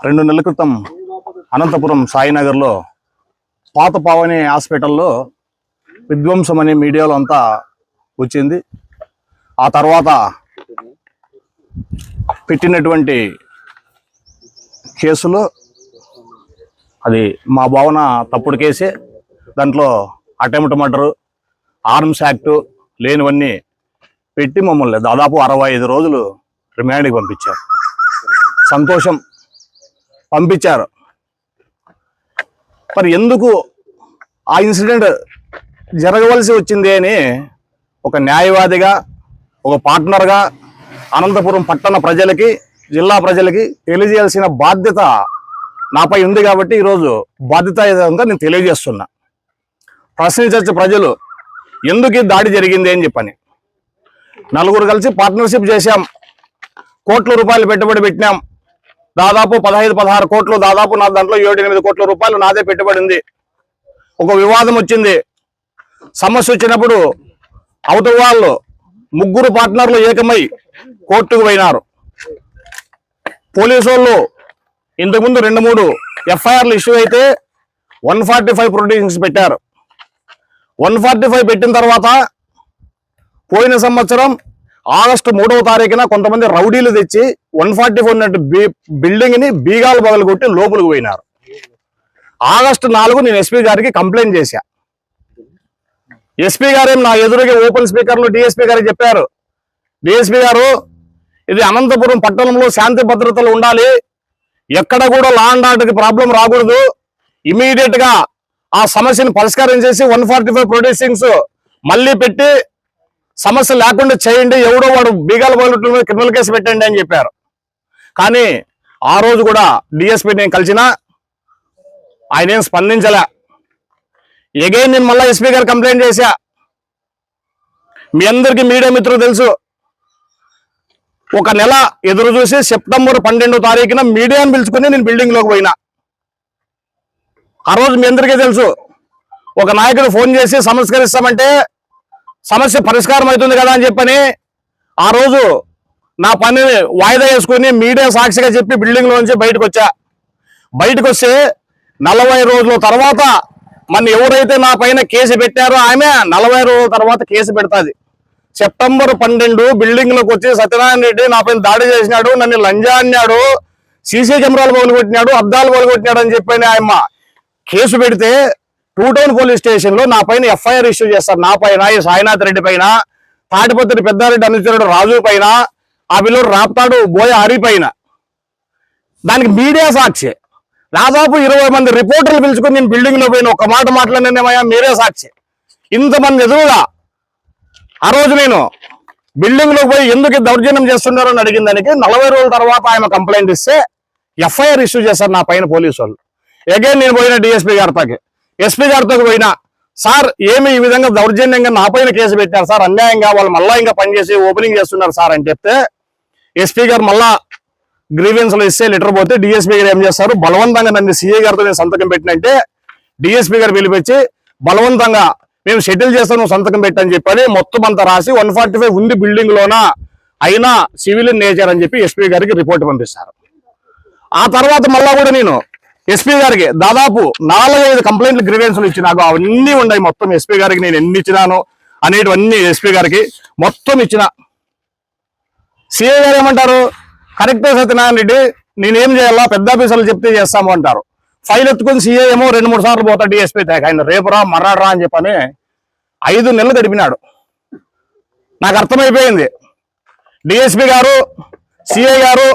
2 నెలల క్రితం అనంతపురం సాయినగర్లో పాత పావని హాస్పిటల్లో విధ్వంసం అనే మీడియాలో అంతా వచ్చింది. ఆ తర్వాత పెట్టినటువంటి కేసులో అది మా భావన తప్పుడు కేసే. దాంట్లో అటెంప్ట్ మర్డర్, ఆర్మ్స్ యాక్టు లేనివన్నీ పెట్టి మమ్మల్ని దాదాపు 65 రోజులు రిమాండ్కి పంపించారు. సంతోషం, పంపించారు. మరి ఎందుకు ఆ ఇన్సిడెంట్ జరగవలసి వచ్చింది అని ఒక న్యాయవాదిగా, ఒక పార్ట్నర్గా అనంతపురం పట్టణ ప్రజలకి, జిల్లా ప్రజలకి తెలియజేయాల్సిన బాధ్యత నాపై ఉంది. కాబట్టి ఈరోజు బాధ్యతాయుతంగా నేను తెలియజేస్తున్నా. ప్రశ్నించవచ్చు ప్రజలు, ఎందుకు ఈ దాడి జరిగింది అని చెప్పని. 4 కలిసి పార్ట్నర్షిప్ చేశాం, కోట్ల రూపాయలు పెట్టుబడి పెట్టినాం. దాదాపు 15-16 కోట్లు, దాదాపు నా దాంట్లో 7-8 కోట్ల రూపాయలు నాదే పెట్టుబడి ఉంది. ఒక వివాదం వచ్చింది, సమస్య వచ్చినప్పుడు అవతల వాళ్ళు 3 పార్ట్నర్లు ఏకమై కోర్టుకు పోయినారు. పోలీసు వాళ్ళు ఇంతకుముందు 2-3 ఎఫ్ఐఆర్లు ఇష్యూ అయితే 145 ప్రొడ్యూషన్స్ పెట్టారు. 145 పెట్టిన తర్వాత పోయిన సంవత్సరం ఆగస్టు 3వ తారీఖున కొంతమంది రౌడీలు తెచ్చి 144 బిల్డింగ్ ని బీగాలు పగలగొట్టి లోపలికి పోయినారు. ఆగస్టు 4 నేను ఎస్పీ గారికి కంప్లైంట్ చేశా. ఎస్పీ గారేం నా ఎదురుగా ఓపెన్ స్పీకర్లు డిఎస్పీ గారికి చెప్పారు, డిఎస్పీ గారు ఇది అనంతపురం పట్టణంలో శాంతి భద్రతలు ఉండాలి, ఎక్కడ కూడా లా అండ్ ఆర్డర్కి ప్రాబ్లం రాకూడదు, ఇమీడియట్ గా ఆ సమస్యను పరిష్కారం చేసి 145 ప్రొడ్యూసింగ్స్ మళ్ళీ పెట్టి సమస్య లేకుండా చేయండి, ఎవడో వాడు బీగాల బాలుట్ల మీద క్రిమినల్ కేసు పెట్టండి అని చెప్పారు. కానీ ఆ రోజు కూడా డిఎస్పీ నేను కలిసినా ఆయన ఏం స్పందించలే. ఎగైన్ నేను మళ్ళీ ఎస్పీ గారు కంప్లైంట్ చేశా. మీ అందరికీ మీడియా మిత్రులు తెలుసు, ఒక నెల ఎదురు చూసి సెప్టెంబర్ 12వ తారీఖున మీడియాను పిలుచుకుని నేను బిల్డింగ్ లోకి పోయినా. ఆ రోజు మీ అందరికీ తెలుసు, ఒక నాయకుడు ఫోన్ చేసి సంస్కరిస్తామంటే సమస్య పరిష్కారం అవుతుంది కదా అని చెప్పని ఆ రోజు నా పనిని వాయిదా వేసుకుని మీడియా సాక్షిగా చెప్పి బిల్డింగ్ లోంచి బయటకు వచ్చా. బయటకు వస్తే 40 రోజుల తర్వాత మన ఎవరైతే నా పైన కేసు పెట్టారో ఆమె 40 రోజుల తర్వాత కేసు పెడతాది. సెప్టెంబర్ 12 బిల్డింగ్ లోకి వచ్చి సత్యనారాయణ రెడ్డి నా పైన దాడి చేసినాడు, నన్ను లంజా అన్నాడు, సీసీ కెమెరాలు పగలగొట్టినాడు, అద్దాలు పగలగొట్టినాడు అని చెప్పని ఆయమ్మ కేసు పెడితే 2 టౌన్ పోలీస్ స్టేషన్ లో నా పైన ఎఫ్ఐఆర్ ఇష్యూ చేస్తారు. నా పైన, ఈ సాయినాథ్ రెడ్డి పైన, తాటిపత్రి పెద్దారెడ్డి అనుచరుడు రాజు పైన, ఆ పిల్లడు రాప్తాడు బోయ హరి పైన. దానికి మీడియా సాక్షి. దాదాపు 20 మంది రిపోర్టర్లు పిలుచుకుని నేను బిల్డింగ్ లో పోయిన ఒక్క మాట మాట్లాడినేమయ్యా, మీరే సాక్షి. ఇంతమంది ఎదురుగా ఆ రోజు నేను బిల్డింగ్ లో పోయి ఎందుకు దౌర్జన్యం చేస్తున్నారని అడిగిన దానికి 40 రోజుల తర్వాత ఆయన కంప్లైంట్ ఇస్తే ఎఫ్ఐఆర్ ఇష్యూ చేశారు నా పైన పోలీసు వాళ్ళు. అగైన్ నేను పోయిన డిఎస్పీ గారితోకి, ఎస్పీ గారితో పోయినా, సార్ ఏమి ఈ విధంగా దౌర్జన్యంగా నా పైన కేసు పెట్టారు సార్, అన్యాయంగా వాళ్ళు మళ్ళా ఇంకా పనిచేసి ఓపెనింగ్ చేస్తున్నారు సార్ అని చెప్తే ఎస్పీ గారు మళ్ళా గ్రీవెన్స్ లో ఇస్తే లెటర్ పోతే డిఎస్పీ గారు ఏం చేస్తారు, బలవంతంగా నన్ను సీఏ గారితో నేను సంతకం పెట్టినంటే డిఎస్పీ గారు పిలిపించి బలవంతంగా మేము షెటిల్ చేస్తాం, నువ్వు సంతకం పెట్టని చెప్పని మొత్తం అంతా రాసి 145 ఉంది బిల్డింగ్ లోన, అయినా సివిల్ నేచర్ అని చెప్పి ఎస్పీ గారికి రిపోర్ట్ పంపిస్తారు. ఆ తర్వాత మళ్ళా కూడా నేను ఎస్పీ గారికి దాదాపు 4-5 కంప్లైంట్లు గ్రీవెన్స్లు ఇచ్చి నాకు అవన్నీ ఉన్నాయి. మొత్తం ఎస్పీ గారికి నేను ఎన్ని ఇచ్చినాను అనేటివన్నీ ఎస్పీ గారికి మొత్తం ఇచ్చిన. సిఐ గారు ఏమంటారు, కరెక్టే సత్యనారాయణ రెడ్డి, నేనేం చేయాలా, పెద్ద ఆఫీసర్లు చెప్తే చేస్తాము అంటారు. ఫైల్ ఎత్తుకుని సిఐ ఏమో 2-3 సార్లు పోతాడు డిఎస్పీ దాకా, ఆయన రేపురా మర్రాడరా అని చెప్పని 5 నెలలు గడిపినాడు. నాకు అర్థమైపోయింది, డిఎస్పీ గారు సిఐ గారు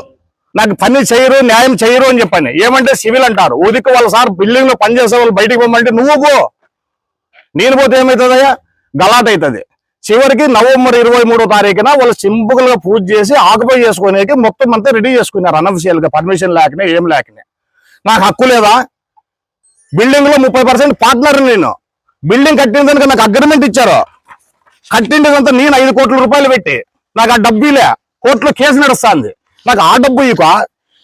నాకు పని చేయరు, న్యాయం చేయరు అని చెప్పని. ఏమంటే సివిల్ అంటారు, ఊరికి వాళ్ళ సార్ బిల్డింగ్ లో పనిచేసే వాళ్ళు బయటికి పోమంటే నువ్వు పో, నేను పోతే ఏమవుతుందయ్యా, గలాట్ అవుతుంది. చివరికి నవంబర్ 23వ తారీఖున వాళ్ళు సింపుల్ గా పూజ చేసి ఆక్యుపై చేసుకునేకి మొత్తం అంతా రెడీ చేసుకున్నారు, అనఫిషియల్ గా, పర్మిషన్ లేకనే ఏం లేకనే. నాకు హక్కు లేదా? బిల్డింగ్ లో 30% పార్ట్నర్ నేను. బిల్డింగ్ కట్టిన దానికి నాకు అగ్రిమెంట్ ఇచ్చారు, కట్టిందంతా నేను 5 కోట్ల రూపాయలు పెట్టి, నాకు ఆ డబ్బులే కోర్టులో కేసు నడుస్తుంది. నాకు ఆ డబ్బు ఇక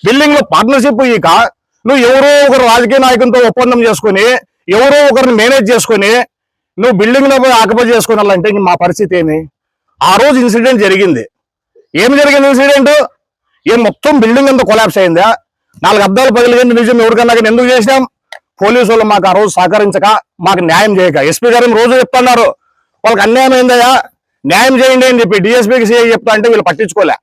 బిల్డింగ్ లో పార్ట్నర్షిప్ ఇక నువ్వు ఎవరో ఒకరు రాజకీయ నాయకులతో ఒప్పందం చేసుకుని, ఎవరో ఒకరిని మేనేజ్ చేసుకుని నువ్వు బిల్డింగ్ లో పోయి ఆక్యుపై చేసుకోవాలంటే మా పరిస్థితి ఏమి? ఆ రోజు ఇన్సిడెంట్ జరిగింది. ఏం జరిగింది ఇన్సిడెంట్? మొత్తం బిల్డింగ్ అంతా కొలాప్స్ అయిందా? 4 అద్దాలు పగిలింది నిజం ఎవరికన్నా కానీ ఎందుకు చేసినాం? పోలీసు వాళ్ళు మాకు ఆ రోజు సహకరించక, మాకు న్యాయం చేయక. ఎస్పీ గారు రోజు చెప్తున్నారు వాళ్ళకి అన్యాయం అయిందయ్యా, న్యాయం చేయండి అని చెప్పి డిఎస్పీకి సిఐ చెప్తా అంటే వీళ్ళు పట్టించుకోలే.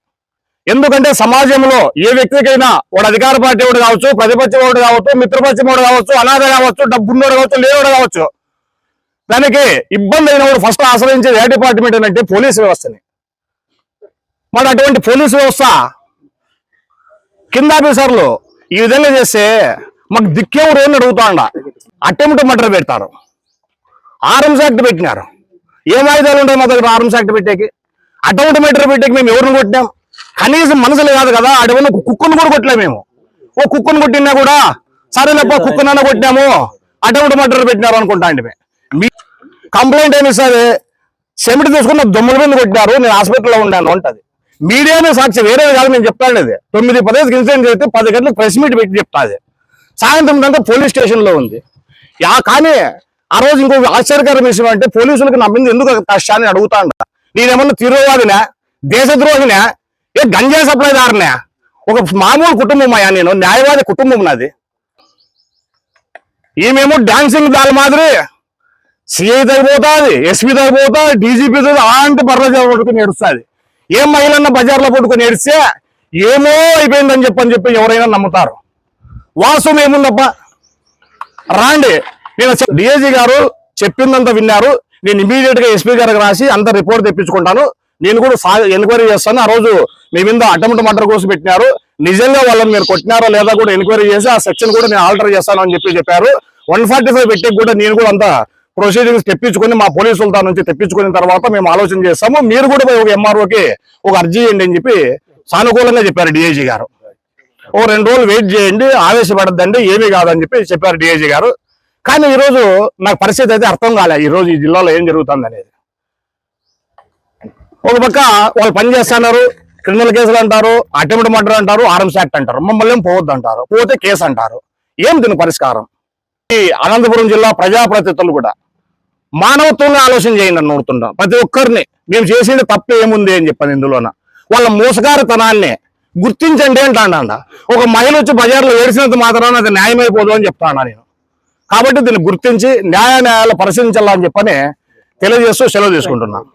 ఎందుకంటే సమాజంలో ఏ వ్యక్తికైనా వాడు అధికార పార్టీ వాడు కావచ్చు, ప్రతిపక్ష వాడు కావచ్చు, మిత్రపక్షం వాడు కావచ్చు, అనాథ కావచ్చు, డబ్బున్నోడు కావచ్చు, లేనివాడు కావచ్చు, దానికి ఇబ్బంది అయినవాడు ఫస్ట్ ఆశ్రయించేది ఏ డిపార్ట్మెంట్ అంటే పోలీసు వ్యవస్థని. మరి అటువంటి పోలీసు వ్యవస్థ కింద ఆఫీసర్లు ఈ విధంగా చేస్తే మాకు దిక్కేవుడు అని అడుగుతాండ. అటెంప్ట్ మర్డర్ పెడతారు, ఆర్మ్స్ యాక్ట్ పెట్టినారు. ఏం ఆయుధాలు ఉంటాయి మా దగ్గర ఆర్మ్స్ యాక్ట్ పెట్టేకి? అటెంప్ట్ మర్డర్ పెట్టేకి మేము ఎవరిని కొట్టినాం? కనీసం మనసులు కాదు కదా, అడవిలో కుక్కను కూడా కొట్టలే మేము. ఓ కుక్కను కొట్టినా కూడా సరేలేప కుక్కనన్నా కొట్టినాము, అటెంప్ట్ మర్డర్ పెట్టినారు అనుకుంటా అండి. మీ కంప్లైంట్ ఏమి ఇస్తుంది? సెమిటి తీసుకున్న దొమ్మల మీద కొట్టినారు, నేను హాస్పిటల్లో ఉన్నాను అంటది. మీడియానే సాక్షి, వేరేది కాదు. నేను చెప్తాను, 9-10 ఇన్సిడెంట్ చేస్తే 10 గంటలకు ప్రెస్ మీట్ పెట్టి చెప్తాది. సాయంత్రం దాకా పోలీస్ స్టేషన్ లో ఉంది. కానీ ఆ రోజు ఇంకొక ఆశ్చర్యకరమైన విషయం అంటే పోలీసులకు నా మీద ఎందుకు కష్టాన్ని అడుగుతా అంట. నేనేమన్నా తీవ్రవాదినా, దేశద్రోహినా, ఏ గంజా సప్లైదారునా? ఒక మామూలు కుటుంబం అయ్యా, నేను న్యాయవాది కుటుంబం నాది. ఈమెమో డాన్సింగ్ దాని మాదిరి సిఐ తగ్గిపోతుంది, ఎస్పీ తగ్గిపోతుంది, డీజీపీ అలాంటి బర్ర పట్టుకుని ఏడుస్తుంది. ఏం మహిళన్న బజార్లో పట్టుకుని ఏడిస్తే ఏమో అయిపోయిందని చెప్పి ఎవరైనా నమ్ముతారు. వాస్తవం ఏముందప్ప? రాండి, నేను డిఐజీ గారు చెప్పిందంతా విన్నారు. నేను ఇమీడియట్ గా ఎస్పీ గారికి రాసి అంత రిపోర్ట్ తెప్పించుకుంటాను. నేను కూడా ఎంక్వైరీ చేస్తాను. ఆ రోజు మీ మీద అటెంప్ట్ మర్డర్ కోసం పెట్టినారు, నిజంగా వాళ్ళని మీరు కొట్టినారో లేదా కూడా ఎంక్వైరీ చేసి ఆ సెక్షన్ కూడా నేను ఆల్టర్ చేస్తాను అని చెప్పారు. 145 పెట్టే కూడా నేను కూడా అంత ప్రొసీడింగ్స్ తెప్పించుకొని మా పోలీసులతో నుంచి తెప్పించుకున్న తర్వాత మేము ఆలోచన చేస్తాము. మీరు కూడా ఒక ఎంఆర్ఓకి ఒక అర్జీ చేయండి అని చెప్పి సానుకూలంగా చెప్పారు డిఐజీ గారు. ఓ 2 రోజులు వెయిట్ చేయండి, ఆవేశపడద్దండి, ఏమీ కాదని చెప్పారు డిఐజీ గారు. కానీ ఈరోజు నాకు పరిస్థితి అయితే అర్థం కాలే, ఈ రోజు ఈ జిల్లాలో ఏం జరుగుతుంది అనేది. ఒక పక్క వాళ్ళు పని చేస్తున్నారు, క్రిమినల్ కేసులు అంటారు, అటెంప్ట్ మర్డర్ అంటారు, ఆర్మ్స్ యాక్ట్ అంటారు, మమ్మల్ని ఏం పోవద్దు అంటారు, పోతే కేసు అంటారు. ఏం దీని పరిష్కారం? ఈ అనంతపురం జిల్లా ప్రజాప్రతినిధులు కూడా మానవత్వంగా ఆలోచన చేయండి అని నోడుతుంటాం. ప్రతి ఒక్కరిని మేము చేసేది తప్పు ఏముంది అని చెప్పాను. ఇందులోన వాళ్ళ మోసగారితనాన్ని గుర్తించండి అంటాడ. ఒక మహిళ వచ్చి బజార్లో ఏడిసినంత మాత్రాన అది న్యాయమైపోదు అని చెప్తాను నేను. కాబట్టి దీన్ని గుర్తించి న్యాయాలు పరిశీలించాలని చెప్పని తెలియజేస్తూ సెలవు తీసుకుంటున్నాను.